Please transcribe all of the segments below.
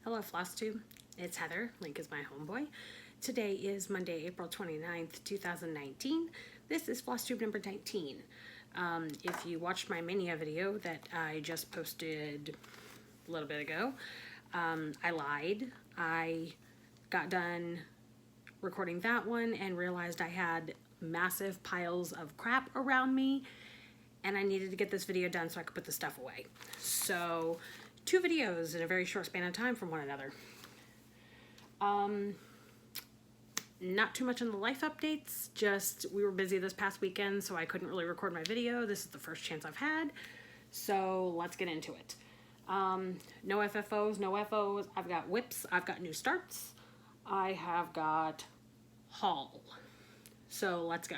Hello Flosstube, it's Heather, Link is my homeboy. Today is Monday, April 29th, 2019. This is Flosstube number 19. If you watched my mini video that I just posted a little bit ago, I lied. I got done recording that one and realized I had massive piles of crap around me and I needed to get this video done so I could put the stuff away. So, 2 videos in a very short span of time from one another. Not too much in the life updates, just we were busy this past weekend so I couldn't really record my video. This is the first chance I've had, so let's get into it. No FFOs, no FOs. I've got whips, I've got new starts, I have got haul. So let's go.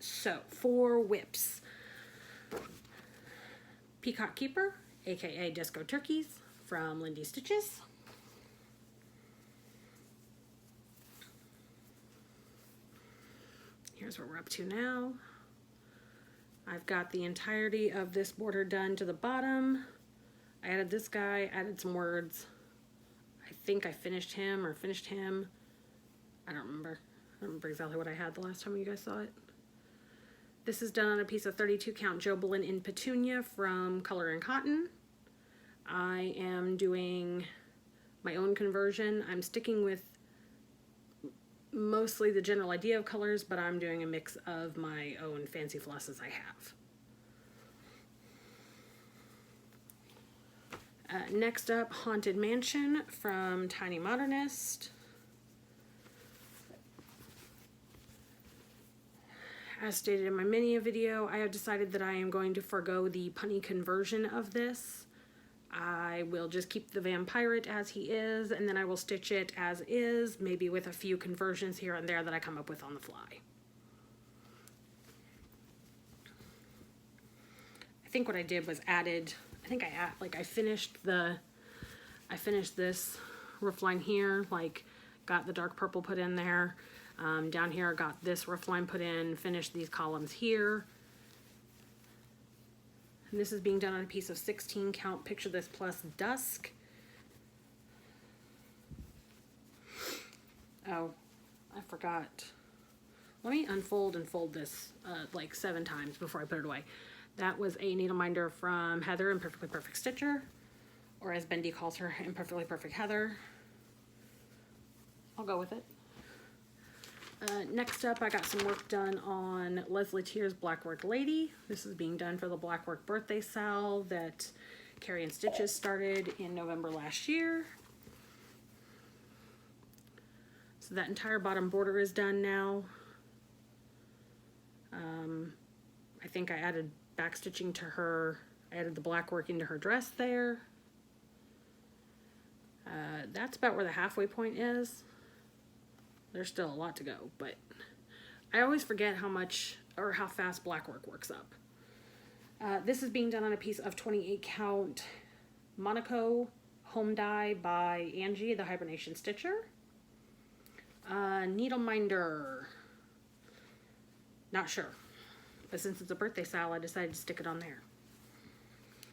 So for whips, Peacock Keeper, aka Disco Turkeys from Lindy Stitches. Here's what we're up to now. I've got the entirety of this border done to the bottom. I added this guy, added some words. I think I finished him. I don't remember. I don't remember exactly what I had the last time you guys saw it. This is done on a piece of 32 count Joblin in Petunia from Color and Cotton. I am doing my own conversion. I'm sticking with mostly the general idea of colors, but I'm doing a mix of my own fancy flosses I have. Next up, Haunted Mansion from Tiny Modernist. As stated in my mini video, I have decided that I am going to forego the punny conversion of this. I will just keep the vampirate as he is, and then I will stitch it as is, maybe with a few conversions here and there that I come up with on the fly. I think what I did was added, I finished this roof line here, like got the dark purple put in there. Down here I got this roof line put in, finished these columns here. And this is being done on a piece of 16 count Picture This Plus Dusk. Oh, I forgot. Let me unfold and fold this like 7 times before I put it away. That was a needle minder from Heather, Imperfectly Perfect Stitcher, or as Bendy calls her, Imperfectly Perfect Heather. I'll go with it. Next up, I got some work done on Lesley Teare's Blackwork Lady. This is being done for the Blackwork birthday SAL that Carrie and Stitches started in November last year. So that entire bottom border is done now. I think I added back stitching to her. I added the blackwork into her dress there. That's about where the halfway point is. There's still a lot to go, but I always forget how much or how fast Blackwork works up. This is being done on a piece of 28 count Monaco Home Dye by Angie, the Hibernation Stitcher. Needle minder. Not sure. But since it's a birthday SAL, I decided to stick it on there.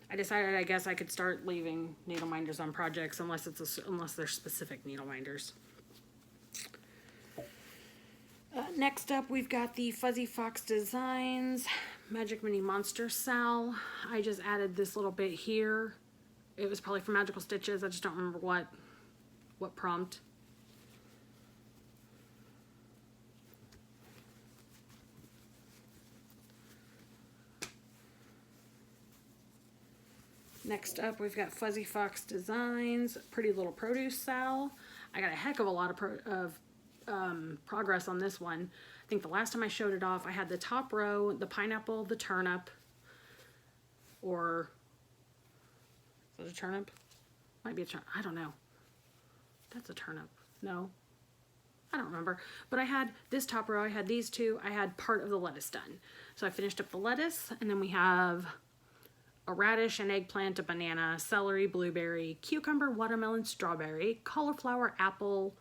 I decided I guess I could start leaving needle minders on projects unless they're specific needle minders. Next up, we've got the Fuzzy Fox Designs Magic Mini Monsters SAL. I just added this little bit here. It was probably for Magical Stitches. I just don't remember what prompt. Next up, we've got Fuzzy Fox Designs Pretty Little Produce SAL. I got a heck of a lot of progress on this one. I think the last time I showed it off, I had the top row, the pineapple, the turnip, or is it a turnip? Might be a turnip. I don't know. That's a turnip. No, I don't remember. But I had this top row, I had these two, I had part of the lettuce done. So I finished up the lettuce, and then we have a radish, an eggplant, a banana, celery, blueberry, cucumber, watermelon, strawberry, cauliflower, apple.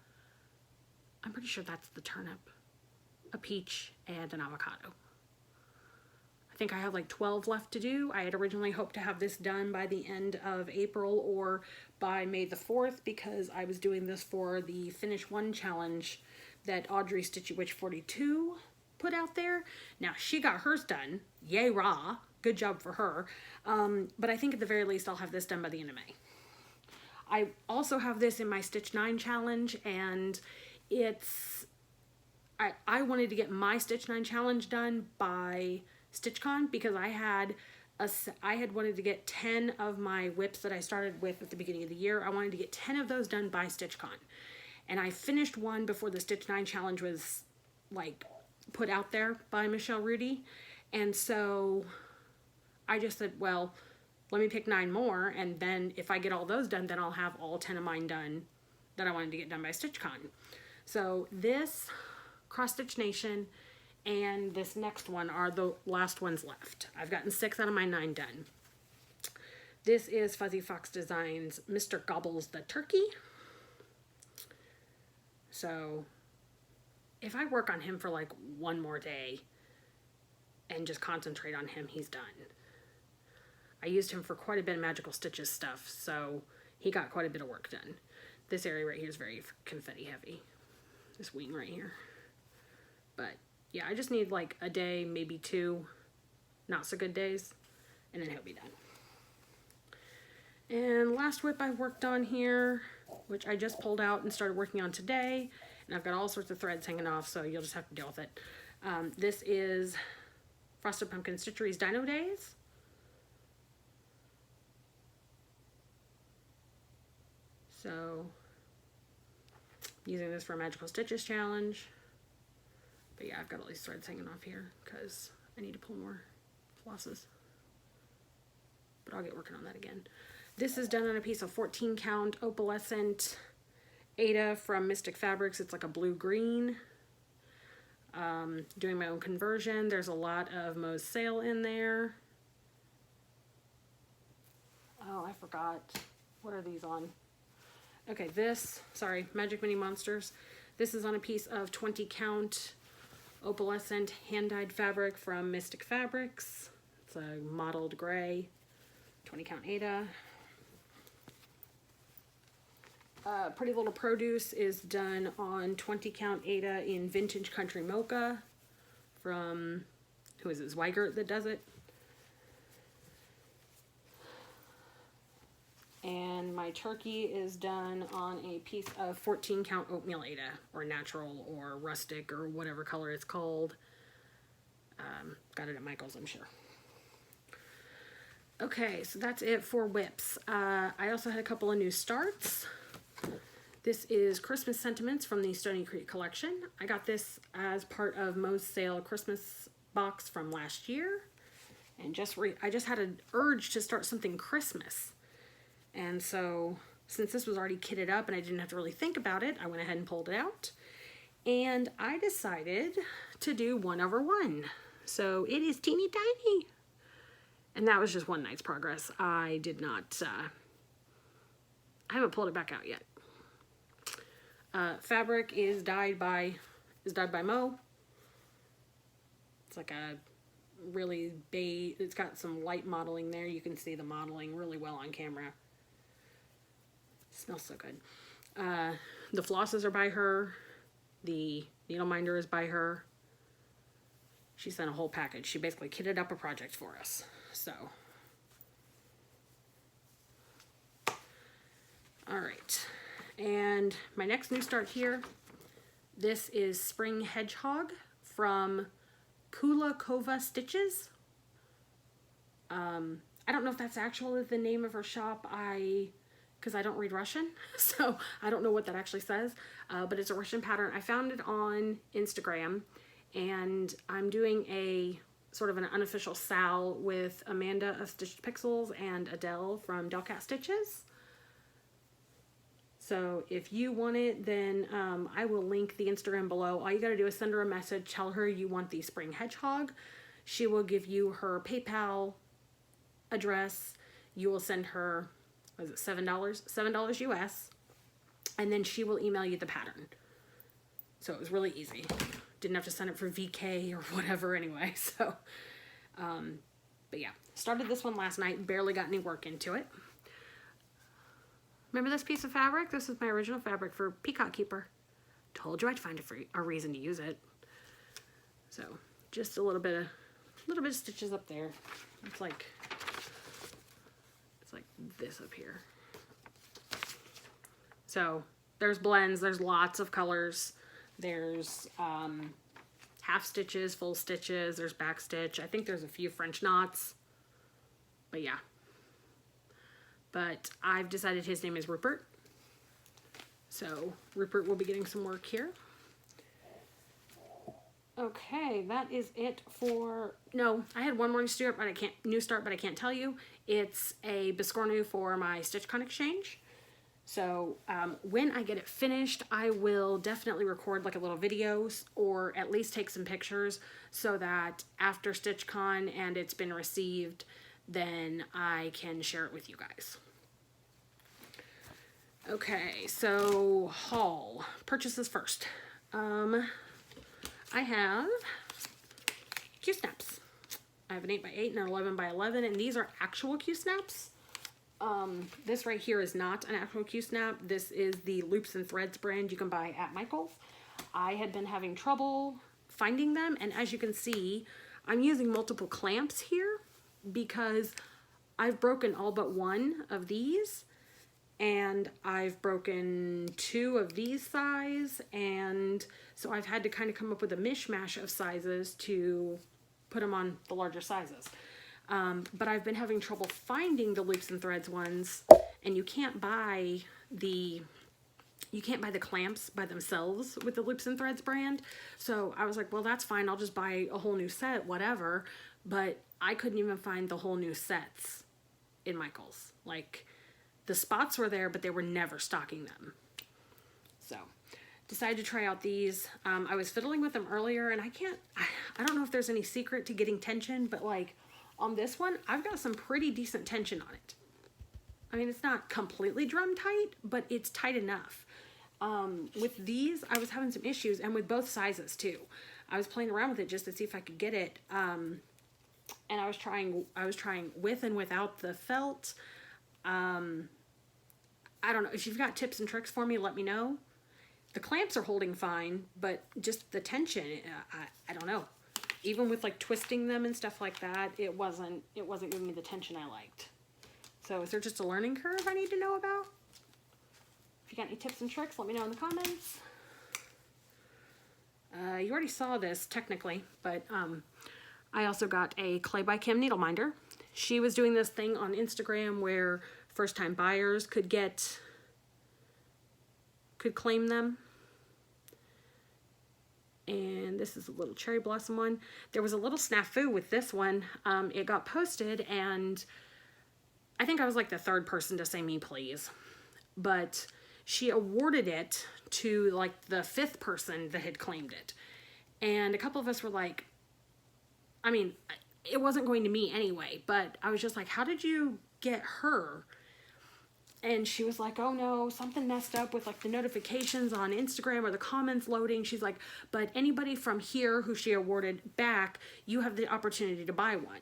I'm pretty sure that's the turnip, a peach, and an avocado. I think I have like 12 left to do. I had originally hoped to have this done by the end of April or by May the 4th because I was doing this for the Finish One challenge that Audrey Stitchy Witch 42 put out there. Now, she got hers done. Yay, rah. Good job for her. But I think at the very least I'll have this done by the end of May. I also have this in my Stitch 9 challenge, and it's... I wanted to get my Stitch 9 challenge done by StitchCon because I had wanted to get 10 of my whips that I started with at the beginning of the year. I wanted to get 10 of those done by StitchCon. And I finished one before the Stitch 9 challenge was like put out there by Michelle Rudy. And so I just said, well, let me pick 9 more, and then if I get all those done, then I'll have all 10 of mine done that I wanted to get done by StitchCon. So this Cross Stitch Nation and this next one are the last ones left. I've gotten 6 out of my 9 done. This is Fuzzy Fox Designs Mr. Gobbles the Turkey. So if I work on him for like one more day and just concentrate on him, he's done. I used him for quite a bit of Magical Stitches stuff, so he got quite a bit of work done. This area right here is very confetti heavy. This wing right here. But yeah, I just need like a day, maybe 2 not so good days, and then he'll be done. And last whip I worked on here, which I just pulled out and started working on today, and I've got all sorts of threads hanging off, so you'll just have to deal with it. This is Frosted Pumpkin Stitchery's Dino Days. So, using this for a Magical Stitches challenge. But yeah, I've got all these threads hanging off here because I need to pull more flosses. But I'll get working on that again. This is done on a piece of 14 count opalescent Ada from Mystic Fabrics. It's like a blue-green. Doing my own conversion. There's a lot of Mo's SAL in there. Oh, I forgot. What are these on? Okay, sorry, Magic Mini Monsters. This is on a piece of 20 count opalescent hand-dyed fabric from Mystic Fabrics. It's a mottled gray, 20 count Ada. Pretty Little Produce is done on 20 count Ada in Vintage Country Mocha from, who is it, Zweigert that does it. And my turkey is done on a piece of 14 count oatmeal Ada, or natural, or rustic, or whatever color it's called. Got it at Michael's, I'm sure. Okay, so that's it for whips. I also had a couple of new starts. This is Christmas Sentiments from the Stony Creek collection. I got this as part of Mo's SAL Christmas box from last year. And I just had an urge to start something Christmas. And so, since this was already kitted up and I didn't have to really think about it, I went ahead and pulled it out. And I decided to do 1/1. So, it is teeny tiny. And that was just one night's progress. I did not, I haven't pulled it back out yet. Fabric is dyed by Mo. It's like a really beige, it's got some light modeling there. You can see the modeling really well on camera. Smells so good. The flosses are by her. The needle minder is by her. She sent a whole package. She basically kitted up a project for us. So, all right. And my next new start here, this is Spring Hedgehog from Kulakova Stitches. I don't know if that's actually the name of her shop, because I don't read Russian, so I don't know what that actually says, but it's a Russian pattern. I found it on Instagram, and I'm doing a sort of an unofficial SAL with Amanda of Stitched Pixels and Adele from Delcat Stitches. So if you want it, then I will link the Instagram below. All you gotta do is send her a message, tell her you want the Spring Hedgehog. She will give you her PayPal address. You will send her, was it $7? $7 US. And then she will email you the pattern. So it was really easy. Didn't have to send it for VK or whatever anyway. So But yeah, started this one last night, barely got any work into it. Remember this piece of fabric? This is my original fabric for Peacock Keeper. Told you I'd find a reason to use it. So just a little bit of stitches up there. It's like this up here. So there's blends, there's lots of colors. There's half stitches, full stitches, there's back stitch. I think there's a few French knots. But yeah. But I've decided his name is Rupert. So Rupert will be getting some work here. Okay, that is it for, no, I had one more new start, but I can't tell you. It's a Biscornu for my StitchCon exchange. So when I get it finished, I will definitely record like a little video or at least take some pictures so that after StitchCon and it's been received, then I can share it with you guys. Okay, so haul. Purchases first. I have Q-snaps. I have an 8x8 and an 11x11, and these are actual Q-snaps. This right here is not an actual Q-snap. This is the Loops and Threads brand you can buy at Michael's. I had been having trouble finding them, and as you can see, I'm using multiple clamps here because I've broken all but one of these, and I've broken 2 of these size, and so I've had to kind of come up with a mishmash of sizes to put them on the larger sizes. But I've been having trouble finding the Loops and Threads ones, and you can't buy the clamps by themselves with the Loops and Threads brand. So I was like, well, that's fine. I'll just buy a whole new set, whatever. But I couldn't even find the whole new sets in Michael's. Like, the spots were there, but they were never stocking them. So decided to try out these. I was fiddling with them earlier, and I don't know if there's any secret to getting tension, but like on this one, I've got some pretty decent tension on it. I mean, it's not completely drum tight, but it's tight enough. With these, I was having some issues, and with both sizes too. I was playing around with it just to see if I could get it. And I was trying with and without the felt. I don't know. If you've got tips and tricks for me, let me know. The clamps are holding fine, but just the tension, I don't know. Even with like twisting them and stuff like that, it wasn't giving me the tension I liked. So is there just a learning curve I need to know about? If you got any tips and tricks, let me know in the comments. You already saw this technically, but I also got a Clay by Kim needle minder. She was doing this thing on Instagram where first-time buyers could claim them. And this is a little cherry blossom one. There was a little snafu with this one. It got posted, and I think I was like the 3rd person to say me please. But she awarded it to like the 5th person that had claimed it. And a couple of us were like, I mean, it wasn't going to me anyway, but I was just like, how did you get her? And she was like, oh no, something messed up with like the notifications on Instagram or the comments loading. She's like, but anybody from here who she awarded back, you have the opportunity to buy one.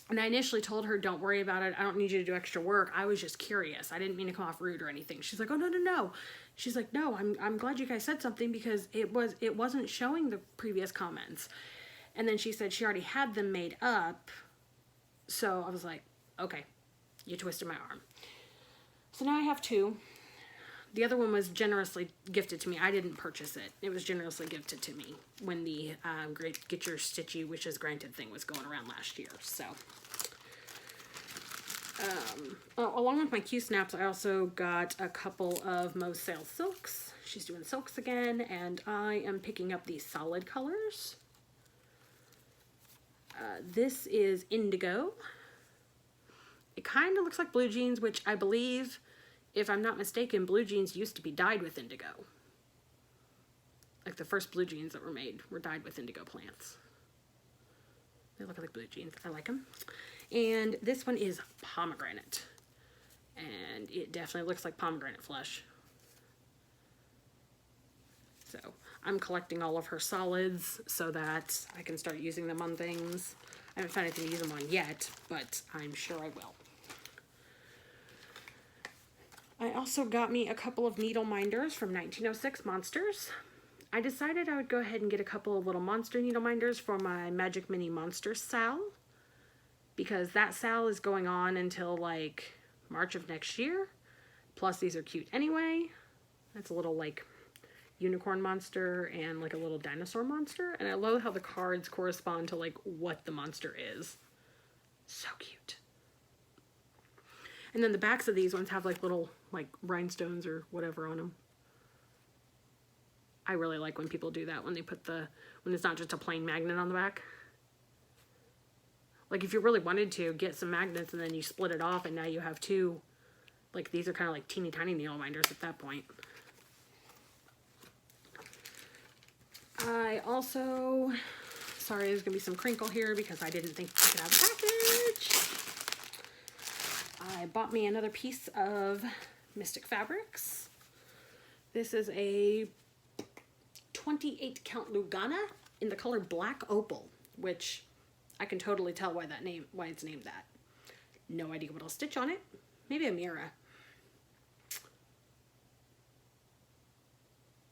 And I initially told her, don't worry about it. I don't need you to do extra work. I was just curious. I didn't mean to come off rude or anything. She's like, oh, no. She's like, no, I'm glad you guys said something because it wasn't showing the previous comments. And then she said she already had them made up. So I was like, okay, you twisted my arm. So now I have 2. The other one was generously gifted to me. I didn't purchase it. It was generously gifted to me when the Get Your Stitchy Wishes Granted thing was going around last year. So, along with my Q-snaps, I also got a couple of Mo's SAL silks. She's doing silks again, and I am picking up these solid colors. This is indigo. It kind of looks like blue jeans, which I believe, if I'm not mistaken, blue jeans used to be dyed with indigo. Like the first blue jeans that were made were dyed with indigo plants. They look like blue jeans. I like them. And this one is pomegranate. And it definitely looks like pomegranate flesh. So I'm collecting all of her solids so that I can start using them on things. I haven't found anything to use them on yet, but I'm sure I will. I also got me a couple of needle minders from 1906 Monsters. I decided I would go ahead and get a couple of little monster needle minders for my Magic Mini Monsters SAL, because that SAL is going on until like March of next year. Plus these are cute anyway. That's a little like unicorn monster and like a little dinosaur monster, and I love how the cards correspond to like what the monster is. So cute. And then the backs of these ones have like little like rhinestones or whatever on them. I really like when people do that, when they put when it's not just a plain magnet on the back. Like if you really wanted to get some magnets and then you split it off and now you have two, like these are kind of like teeny tiny needle minders at that point. I also, sorry, there's going to be some crinkle here because I didn't think I could have a package. I bought me another piece of Mystic Fabrics. This is a 28 count Lugana in the color Black Opal, which I can totally tell why it's named that. No idea what I'll stitch on it. Maybe a Mira.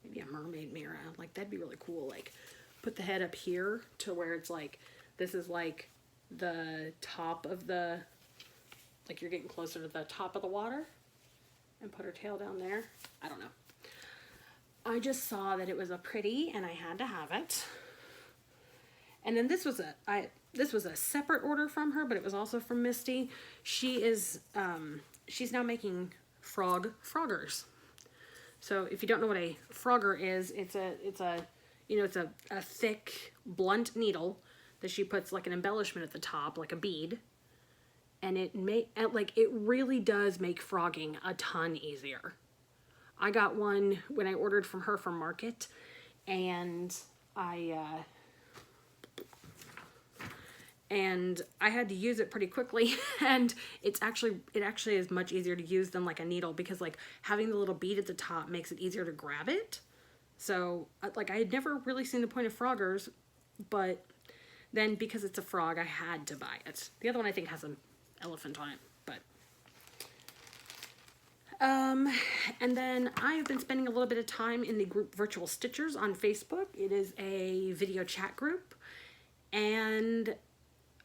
Maybe a mermaid Mira. Like that'd be really cool. Like put the head up here to where it's like, this is like the top of the, like you're getting closer to the top of the water, and put her tail down there. I don't know. I just saw that it was a pretty and I had to have it. And then this was a separate order from her, but it was also from Misty. She is she's now making froggers. So if you don't know what a frogger is, it's a thick blunt needle that she puts like an embellishment at the top, like a bead. And it really does make frogging a ton easier. I got one when I ordered from her from Market, and I had to use it pretty quickly, and it actually is much easier to use than like a needle, because like having the little bead at the top makes it easier to grab it. So like I had never really seen the point of froggers, but then because it's a frog, I had to buy it. The other one I think has an elephant on it, but and then I have been spending a little bit of time in the group Virtual Stitchers on Facebook. It is a video chat group, and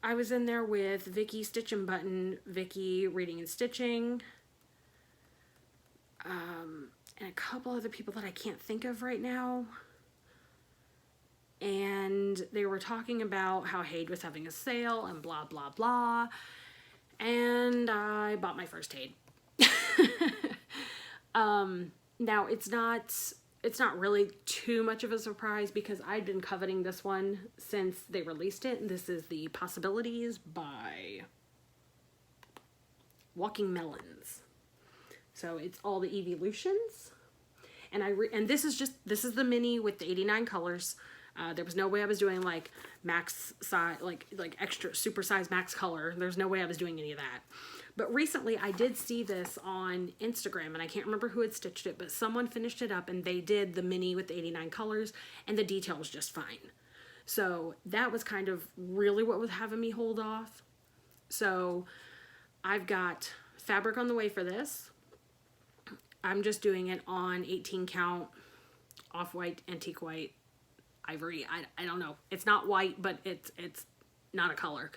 I was in there with Vicky Stitch and Button, Vicky Reading and Stitching, and a couple other people that I can't think of right now. And they were talking about how Hade was having a sale and blah, blah, blah. And I bought my first Hade. Now it's not really too much of a surprise because I'd been coveting this one since they released it. And this is the Possibilities by Walking Melons. So it's all the evolutions. And this is the mini with the 89 colors. There was no way I was doing like max size, like extra super size max color. There's no way I was doing any of that. But recently I did see this on Instagram, and I can't remember who had stitched it, but someone finished it up and they did the mini with the 89 colors, and the detail was just fine. So that was kind of really what was having me hold off. So I've got fabric on the way for this. I'm just doing it on 18 count off-white, antique white, ivory. I don't know. It's not white, but it's not a color.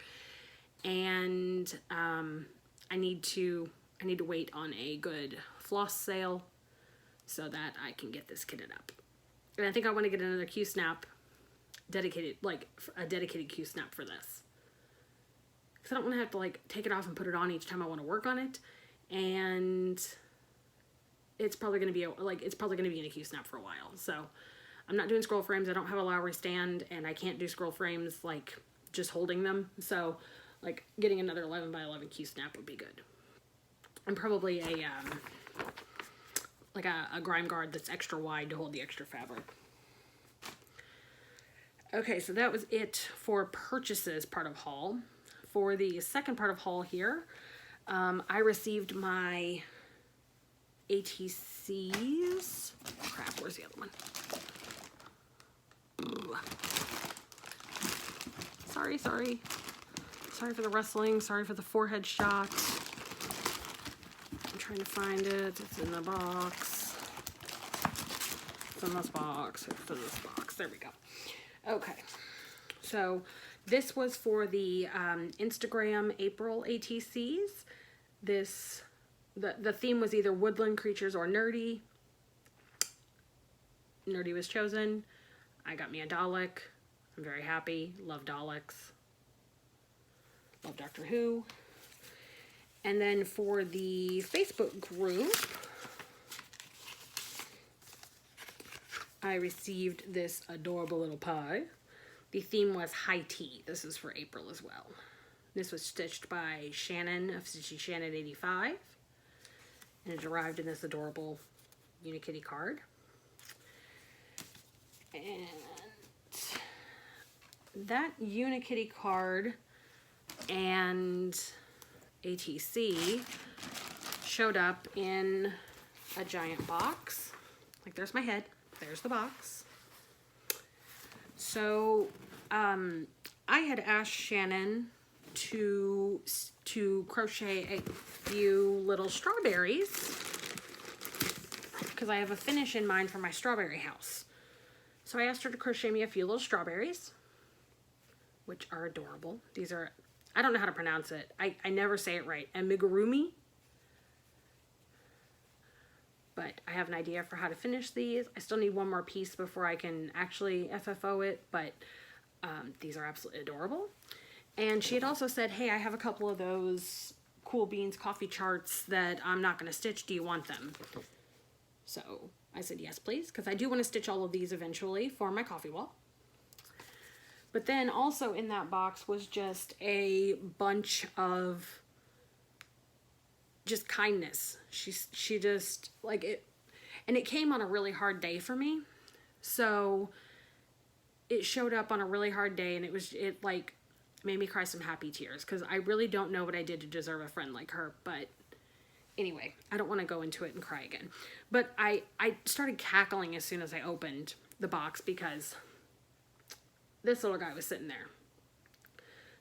And I need to wait on a good floss sale so that I can get this kitted up. And I think I want to get another Q-snap dedicated, like a dedicated Q-snap for this. Because I don't want to have to like take it off and put it on each time I want to work on it. And it's probably going to be in a Q-snap for a while. So I'm not doing scroll frames. I don't have a Lowry stand, and I can't do scroll frames like just holding them. So like getting another 11 by 11 Q-snap would be good. And probably a grime guard that's extra wide to hold the extra fabric. Okay, so that was it for purchases part of haul. For the second part of haul here, I received my ATCs. Crap, where's the other one? Ooh. Sorry. Sorry for the rustling. Sorry for the forehead shot. I'm trying to find it. It's in the box. It's in this box. It's in this box. There we go. Okay. So this was for the Instagram April ATCs. The theme was either woodland creatures or nerdy. Nerdy was chosen. I got me a Dalek. I'm very happy. Love Daleks. Love Doctor Who. And then for the Facebook group, I received this adorable little pie. The theme was high tea. This is for April as well. This was stitched by Shannon of Stitchy Shannon 85. And it arrived in this adorable Unikitty card. And that Unikitty card and ATC showed up in a giant box. Like, there's my head. There's the box. So, I had asked Shannon to crochet a few little strawberries because I have a finish in mind for my strawberry house. So I asked her to crochet me a few little strawberries, which are adorable. These are, I don't know how to pronounce it. I never say it right. Amigurumi. But I have an idea for how to finish these. I still need one more piece before I can actually FFO it, but these are absolutely adorable. And she had also said, hey, I have a couple of those Cool Beans coffee charts that I'm not going to stitch. Do you want them? So I said, yes, please, because I do want to stitch all of these eventually for my coffee wall. But then also in that box was just a bunch of just kindness. She just, like, it, and it came on a really hard day for me. So it showed up on a really hard day, and it like made me cry some happy tears because I really don't know what I did to deserve a friend like her. But anyway, I don't want to go into it and cry again. But I started cackling as soon as I opened the box because this little guy was sitting there.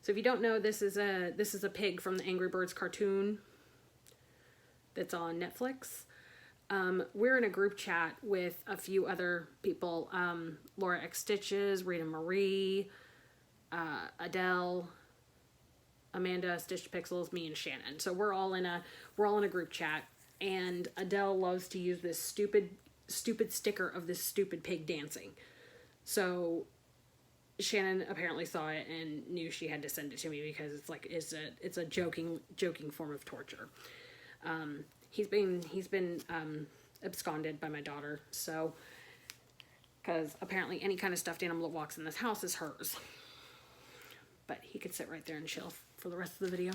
So if you don't know, this is a pig from the Angry Birds cartoon that's on Netflix. We're in a group chat with a few other people. Laura X Stitches, Rita Marie, Adele, Amanda, Stitch Pixels, me, and Shannon. So we're all in a group chat, and Adele loves to use this stupid sticker of this stupid pig dancing. So Shannon apparently saw it and knew she had to send it to me because it's a joking form of torture. He's been absconded by my daughter, so because apparently any kind of stuffed animal that walks in this house is hers. But he could sit right there and chill for the rest of the video.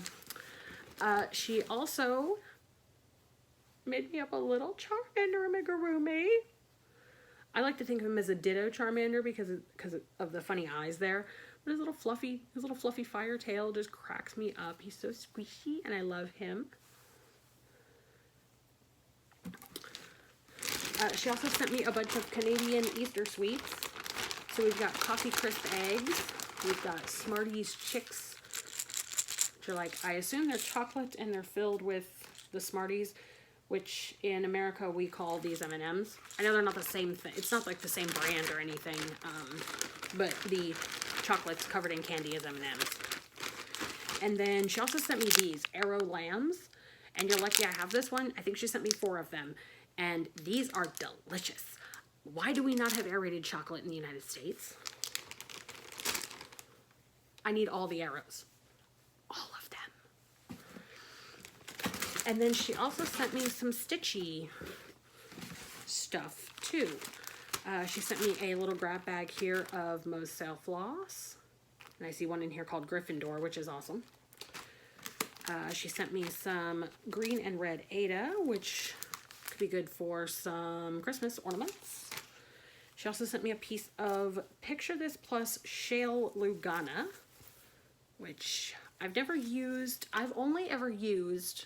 She also made me up a little Charmander amigurumi. I like to think of him as a Ditto Charmander because of the funny eyes there. But his little fluffy fire tail just cracks me up. He's so squishy and I love him. She also sent me a bunch of Canadian Easter sweets. So we've got Coffee Crisp eggs. We've got Smarties Chicks, which are like, I assume they're chocolate and they're filled with the Smarties, which in America we call these M&Ms. I know they're not the same thing. It's not like the same brand or anything, but the chocolate's covered in candy as M&Ms. And then she also sent me these Arrow Lambs, and you're lucky I have this one. I think she sent me 4 of them, and these are delicious. Why do we not have aerated chocolate in the United States? I need all the arrows. All of them. And then she also sent me some Stitchy stuff, too. She sent me a little grab bag here of Moe's SAL Floss. And I see one in here called Gryffindor, which is awesome. She sent me some green and red Ada, which could be good for some Christmas ornaments. She also sent me a piece of Picture This Plus Shale Lugana, which I've never used. I've only ever used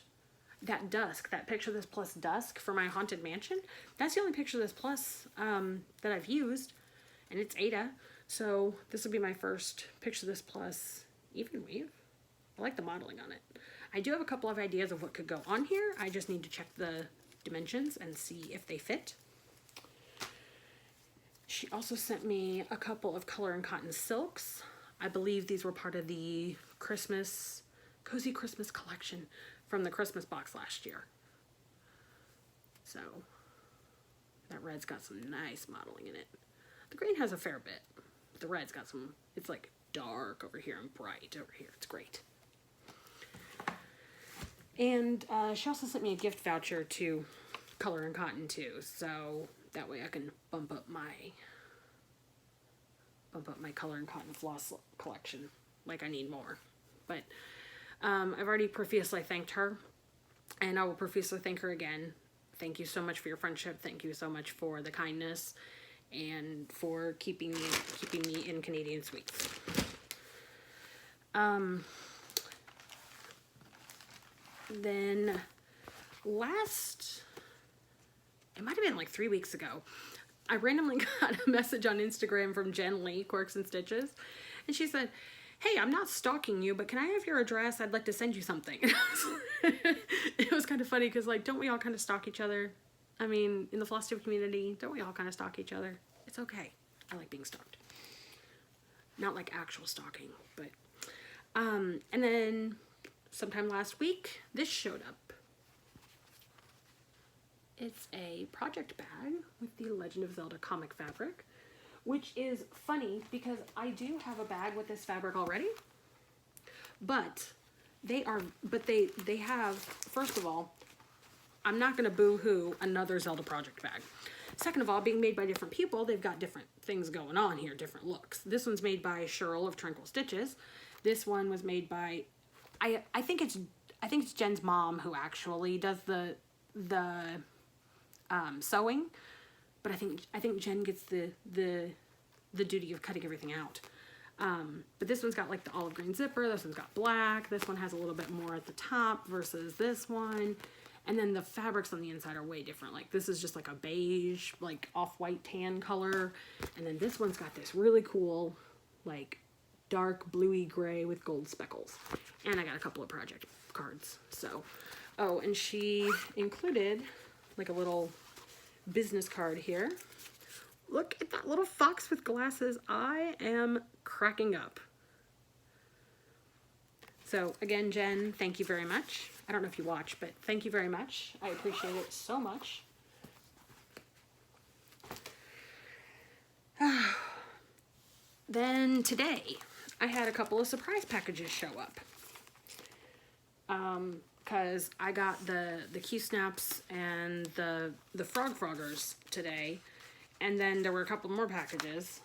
that dusk, that Picture This Plus dusk for my Haunted Mansion. That's the only Picture This Plus that I've used, and it's Ada. So this will be my first Picture This Plus even weave. I like the modeling on it. I do have a couple of ideas of what could go on here. I just need to check the dimensions and see if they fit. She also sent me a couple of color and cotton silks. I believe these were part of the Christmas, Cozy Christmas collection from the Christmas box last year. So that red's got some nice modeling in it. The green has a fair bit. The red's got some, it's like dark over here and bright over here. It's great. And she also sent me a gift voucher to Color and Cotton too, so that way I can bump up my Color and Cotton floss collection. Like I need more. But I've already profusely thanked her, and I will profusely thank her again. Thank you so much for your friendship. Thank you so much for the kindness and for keeping me in Canadian sweets. Then it might have been like 3 weeks ago, I randomly got a message on Instagram from Jen Lee, Quirks and Stitches, and she said, "Hey, I'm not stalking you, but can I have your address? I'd like to send you something." It was kind of funny because, like, don't we all kind of stalk each other? I mean, in the Flosstube community, don't we all kind of stalk each other? It's okay. I like being stalked. Not like actual stalking, but, and then sometime last week, this showed up. It's a project bag with the Legend of Zelda comic fabric, which is funny because I do have a bag with this fabric already, but they have, first of all, I'm not going to boo-hoo another Zelda project bag. Second of all, being made by different people, they've got different things going on here, different looks. This one's made by Cheryl of Tranquil Stitches. This one was made by, I think it's Jen's mom who actually does the sewing, but I think Jen gets the duty of cutting everything out. But this one's got like the olive green zipper. This one's got black. This one has a little bit more at the top versus this one. And then the fabrics on the inside are way different. Like this is just like a beige, like off-white tan color. And then this one's got this really cool, like dark bluey gray with gold speckles. And I got a couple of project cards. So, oh, and she included like a little business card here. Look at that little fox with glasses. I am cracking up. So again, Jen, thank you very much. I don't know if you watch, but thank you very much. I appreciate it so much. Then today, I had a couple of surprise packages show up. Because I got the Q Snaps and the Froggers today, and then there were a couple more packages,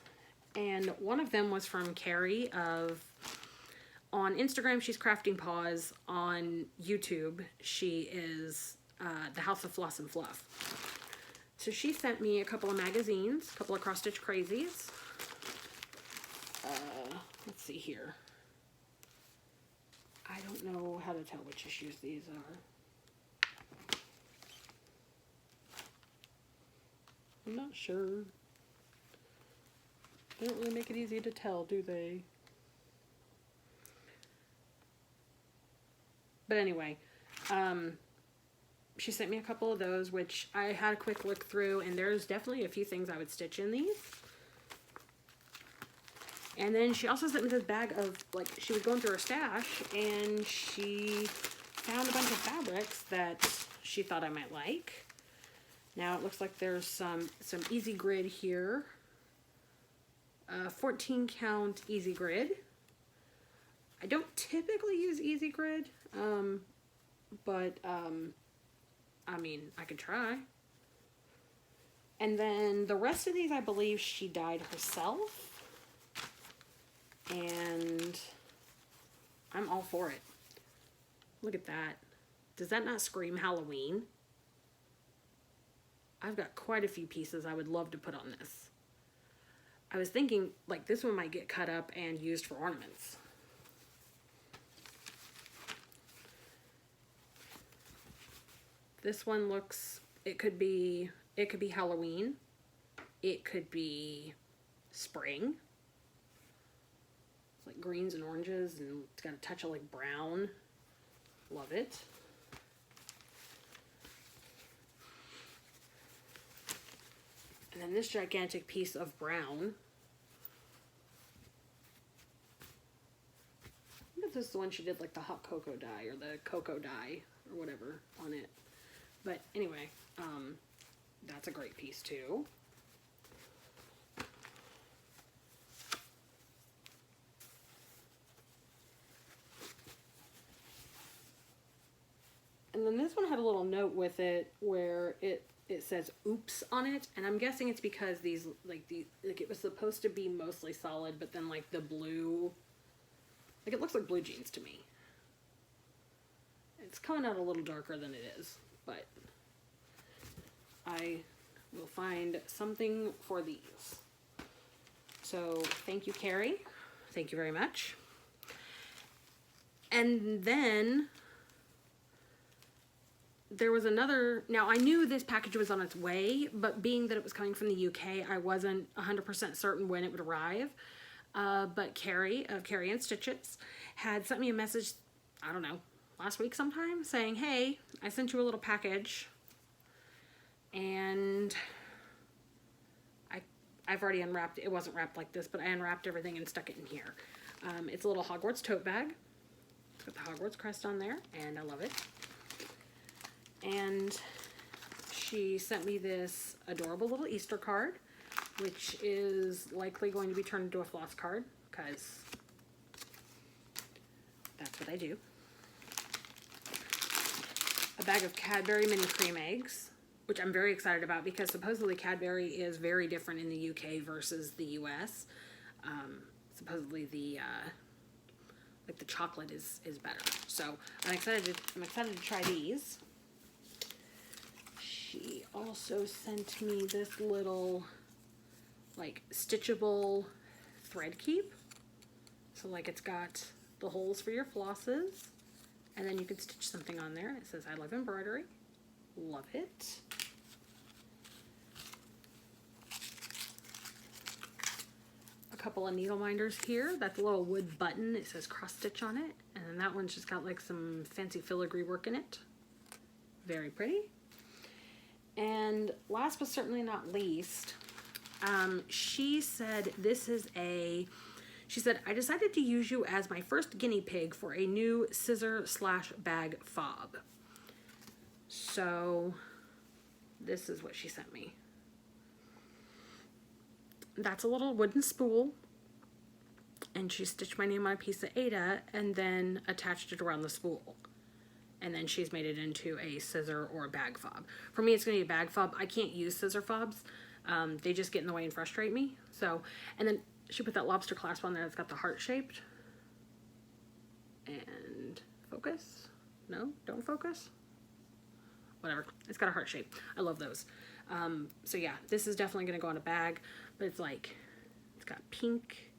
and one of them was from Carrie on Instagram, she's Crafting Paws. On YouTube, she is the House of Floss and Fluff. So she sent me a couple of magazines, a couple of Cross Stitch Crazies. Let's see here. I don't know how to tell which issues these are. I'm not sure. They don't really make it easy to tell, do they? But anyway, she sent me a couple of those, which I had a quick look through, and there's definitely a few things I would stitch in these. And then she also sent me this bag of, like, she was going through her stash, and she found a bunch of fabrics that she thought I might like. Now, it looks like there's some Easy Grid here. 14 count Easy Grid. I don't typically use Easy Grid, but I mean, I could try. And then the rest of these, I believe she dyed herself. And I'm all for it. Look at that. Does that not scream Halloween? I've got quite a few pieces I would love to put on this. I was thinking, like, this one might get cut up and used for ornaments. This one looks, it could be Halloween. It could be spring. It's like greens and oranges, and it's got a touch of like brown. Love it. And then this gigantic piece of brown. I think this is the one she did like the hot cocoa dye or the cocoa dye or whatever on it. But anyway, that's a great piece too. And then this one had a little note with it where it says oops on it, and I'm guessing it's because these like it was supposed to be mostly solid, but then like the blue, like it looks like blue jeans to me. It's coming out a little darker than it is, but I will find something for these. So thank you, Carrie. Thank you very much. And then there was another, now I knew this package was on its way, but being that it was coming from the UK, I wasn't 100% certain when it would arrive. But Kerry of Carrie and Stitches had sent me a message, I don't know, last week sometime, saying, hey, I sent you a little package, and I've already unwrapped, it wasn't wrapped like this, but I unwrapped everything and stuck it in here. It's a little Hogwarts tote bag. It's got the Hogwarts crest on there, and I love it. And she sent me this adorable little Easter card, which is likely going to be turned into a floss card, because that's what I do. A bag of Cadbury mini cream eggs, which I'm very excited about because supposedly Cadbury is very different in the UK versus the US. Supposedly the like the chocolate is better. So I'm excited to try these. She also sent me this little like stitchable thread keep. So like it's got the holes for your flosses, and then you can stitch something on there. It says I love embroidery. Love it. A couple of needle minders here. That's a little wood button. It says cross stitch on it. And then that one's just got like some fancy filigree work in it. Very pretty. And last but certainly not least, she said she said, I decided to use you as my first guinea pig for a new scissor/bag fob. So this is what she sent me. That's a little wooden spool, and she stitched my name on a piece of Ada and then attached it around the spool. And then she's made it into a scissor or a bag fob. For me, it's going to be a bag fob. I can't use scissor fobs. They just get in the way and frustrate me. So, and then she put that lobster clasp on there that's got the heart shaped. And focus? No, don't focus. Whatever. It's got a heart shape. I love those. So yeah, this is definitely going to go in a bag. But it's like, it's got pink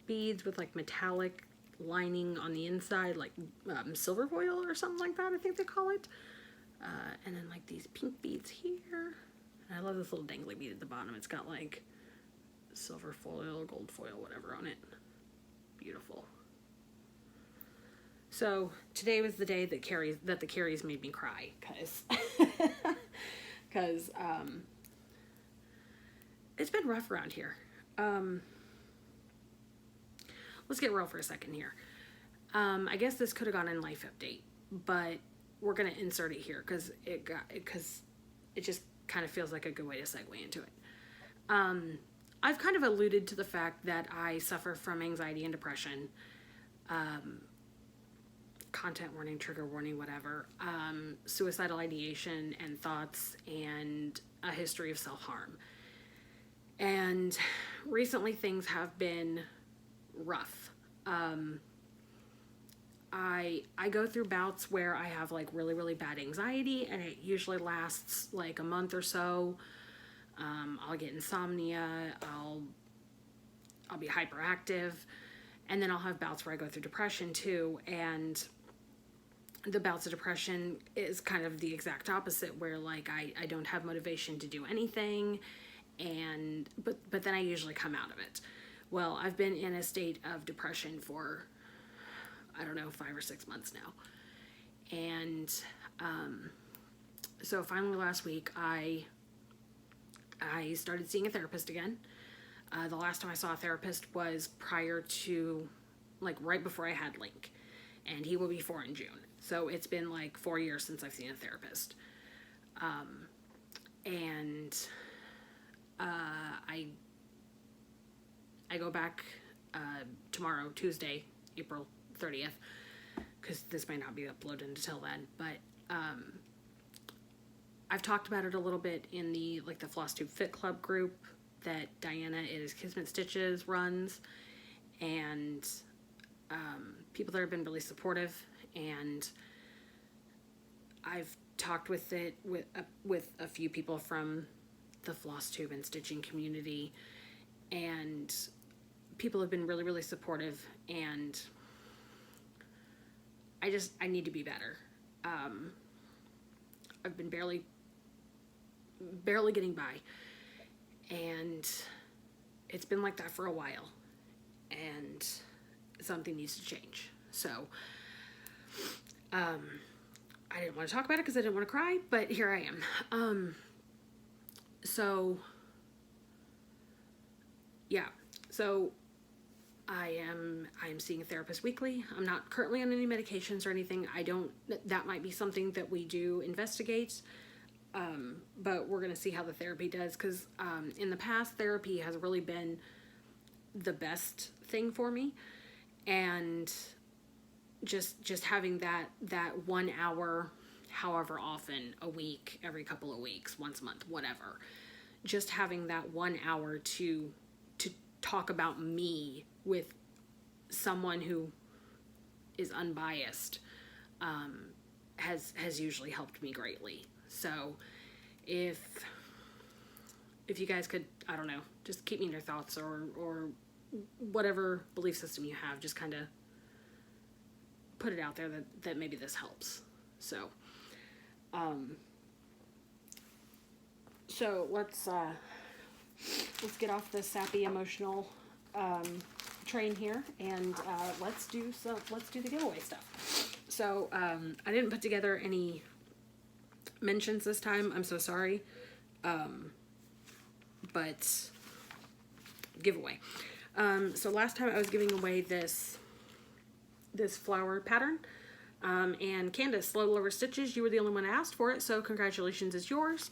beads with like metallic lining on the inside, like silver foil or something like that, I think they call it. And then like these pink beads here. And I love this little dangly bead at the bottom. It's got like silver foil, gold foil, whatever on it. Beautiful. So today was the day that the Carries made me cry, because it's been rough around here. Let's get real for a second here. I guess this could have gone in life update, but we're gonna insert it here because it just kind of feels like a good way to segue into it. I've kind of alluded to the fact that I suffer from anxiety and depression. Content warning, trigger warning, whatever. Suicidal ideation and thoughts, and a history of self-harm. And recently things have been rough. I go through bouts where I have like really, really bad anxiety, and it usually lasts like a month or so. I'll get insomnia, I'll be hyperactive, and then I'll have bouts where I go through depression too, and the bouts of depression is kind of the exact opposite, where like I don't have motivation to do anything, and but then I usually come out of it, Well, I've been in a state of depression for, I don't know, 5 or 6 months now. And so finally last week, I started seeing a therapist again. The last time I saw a therapist was prior to, like, right before I had Link. And he will be 4 in June. So it's been like 4 years since I've seen a therapist. I go back tomorrow, Tuesday, April 30th, because this might not be uploaded until then, but I've talked about it a little bit in the Flosstube Fit Club group that Diana is Kismet Stitches runs, and people there have been really supportive, and I've talked with it with a few people from the Flosstube and stitching community, and people have been really, really supportive, and I need to be better. I've been barely getting by, and it's been like that for a while, and something needs to change. So I didn't want to talk about it because I didn't want to cry, but here I am. So yeah, so I am seeing a therapist weekly. I'm not currently on any medications or anything. That might be something that we do investigate. But we're going to see how the therapy does, because in the past, therapy has really been the best thing for me. And just having that 1 hour, however often, a week, every couple of weeks, once a month, whatever, just having that 1 hour to talk about me with someone who is unbiased has usually helped me greatly. So if you guys could, I don't know, just keep me in your thoughts, or whatever belief system you have, just kind of put it out there that maybe this helps. So so let's get off the sappy emotional train here, and let's do the giveaway stuff. So I didn't put together any mentions this time. I'm so sorry. But giveaway. So last time I was giving away this flower pattern, and Candace, Slow Over Stitches, you were the only one who asked for it, so congratulations, it's yours.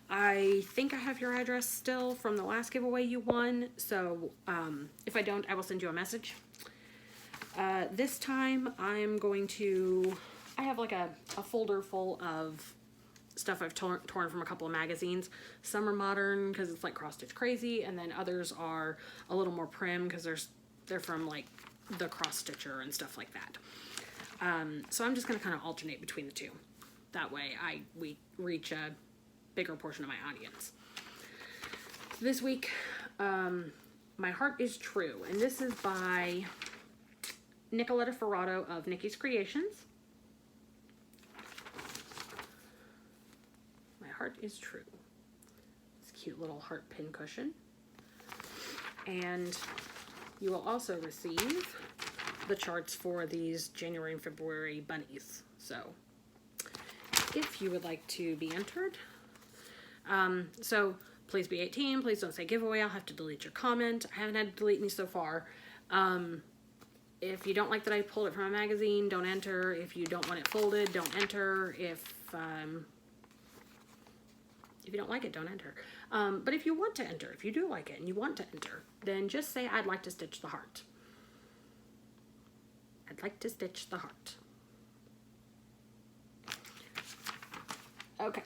I think I have your address still from the last giveaway you won, so if I don't, I will send you a message. This time I'm going to, I have like a folder full of stuff I've torn from a couple of magazines. Some are modern because it's like cross stitch crazy, and then others are a little more prim because they're from like the cross stitcher and stuff like that. So I'm just going to kind of alternate between the two. That way we reach a bigger portion of my audience. So this week, My Heart is True, and this is by Nicoletta Ferrato of Nikki's Creations. My Heart is True. This cute little heart pin cushion. And you will also receive the charts for these January and February bunnies. So if you would like to be entered, so please be 18, please don't say giveaway, I'll have to delete your comment. I haven't had to delete any so far. If you don't like that I pulled it from a magazine, don't enter. If you don't want it folded, don't enter. If you don't like it, don't enter. But if you want to enter, if you do like it and you want to enter, then just say, I'd like to stitch the heart. I'd like to stitch the heart. Okay.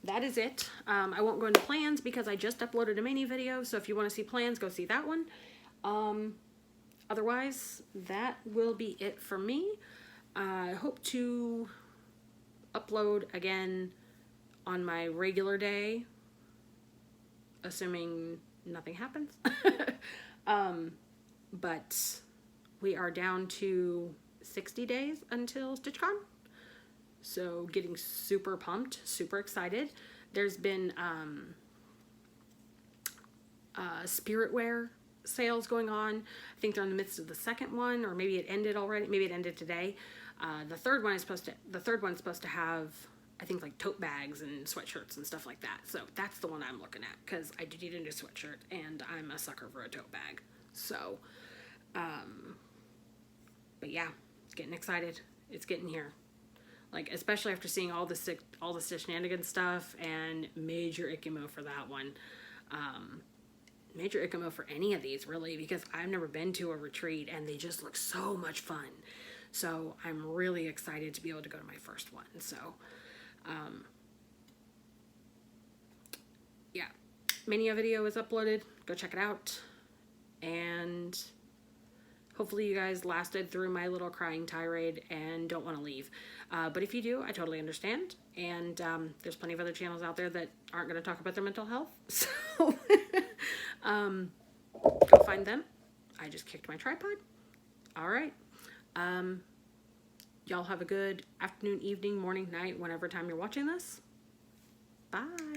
That is it. I won't go into plans because I just uploaded a mini video, so if you want to see plans, go see that one. Otherwise, that will be it for me. I hope to upload again on my regular day, assuming nothing happens. But we are down to 60 days until StitchCon. So getting super pumped, super excited. There's been spirit wear sales going on. I think they're in the midst of the second one, or maybe it ended already. Maybe it ended today. The third one's supposed to have, I think, like tote bags and sweatshirts and stuff like that. So that's the one I'm looking at, because I do need a new sweatshirt and I'm a sucker for a tote bag. So, but yeah, getting excited. It's getting here. Like, especially after seeing all the Shenanigans stuff, and major IKMO for that one. Major IKMO for any of these, really, because I've never been to a retreat and they just look so much fun. So I'm really excited to be able to go to my first one. So, yeah, mini video is uploaded. Go check it out. And hopefully you guys lasted through my little crying tirade and don't want to leave. But if you do, I totally understand. And there's plenty of other channels out there that aren't going to talk about their mental health. So go find them. I just kicked my tripod. All right. Y'all have a good afternoon, evening, morning, night, whenever time you're watching this. Bye.